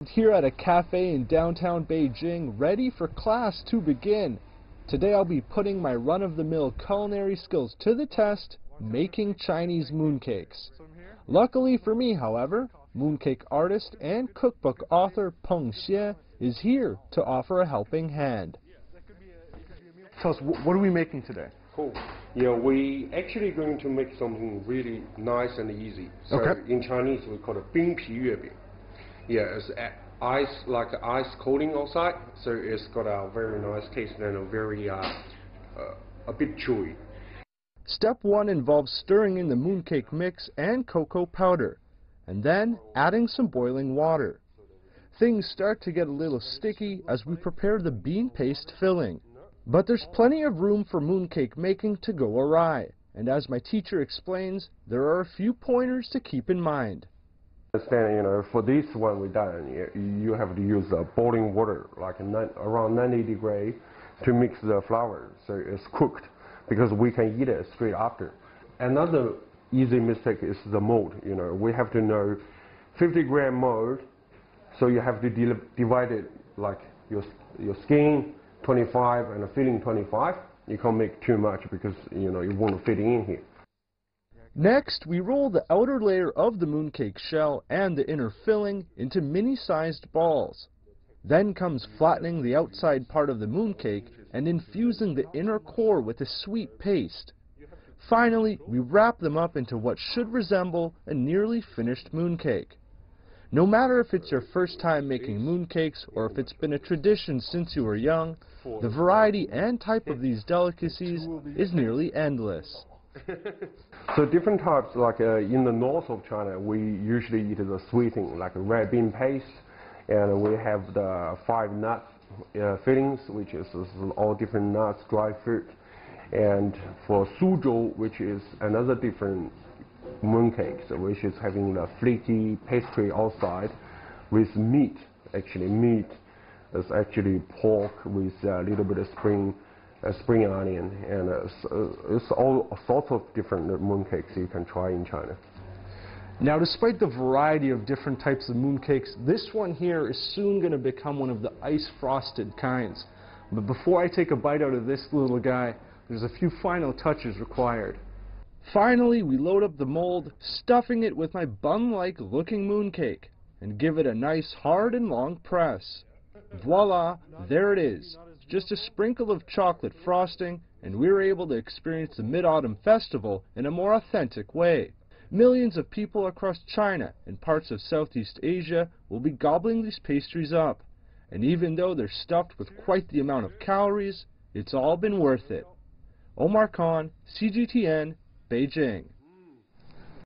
Here at a cafe in downtown Beijing, ready for class to begin. Today I'll be putting my run-of-the-mill culinary skills to the test, making Chinese mooncakes. Luckily for me, however, mooncake artist and cookbook author Peng Xie is here to offer a helping hand. Tell us, what are we making today? Cool. Yeah, we actually going to make something really nice and easy. So okay. In Chinese we call it 冰皮月饼. Yeah, it's ice, like ice coating outside, so it's got a very nice taste and a very a bit chewy. Step 1 involves stirring in the mooncake mix and cocoa powder, and then adding some boiling water. Things start to get a little sticky as we prepare the bean paste filling. But there's plenty of room for mooncake making to go awry, and as my teacher explains, there are a few pointers to keep in mind. Understand, for this one we done, you have to use boiling water, like around 90 degrees, to mix the flour, so it's cooked, because we can eat it straight after. Another easy mistake is the mold. We have to know 50-gram mold, so you have to divide it like your skin 25 and a filling 25. You can't make too much because it won't fit in here. Next, we roll the outer layer of the mooncake shell and the inner filling into mini-sized balls. Then comes flattening the outside part of the mooncake and infusing the inner core with a sweet paste. Finally, we wrap them up into what should resemble a nearly finished mooncake. No matter if it's your first time making mooncakes or if it's been a tradition since you were young, the variety and type of these delicacies is nearly endless. So different types, like in the north of China, we usually eat the sweetening, like a red bean paste, and we have the 5 nut fillings, which is all different nuts, dry fruit. And for suzhou, which is another different mooncakes, which is having the flaky pastry outside with meat. Actually, meat is actually pork with a little bit of spring onion, and it's all sorts of different mooncakes you can try in China. Now, despite the variety of different types of mooncakes, this one here is soon going to become one of the ice-frosted kinds. But before I take a bite out of this little guy, there's a few final touches required. Finally, we load up the mold, stuffing it with my bun-like looking mooncake, and give it a nice hard and long press. Voila, there it is. Just a sprinkle of chocolate frosting, and we're able to experience the Mid-Autumn Festival in a more authentic way. Millions of people across China and parts of Southeast Asia will be gobbling these pastries up. And even though they're stuffed with quite the amount of calories, it's all been worth it. Omar Khan, CGTN, Beijing.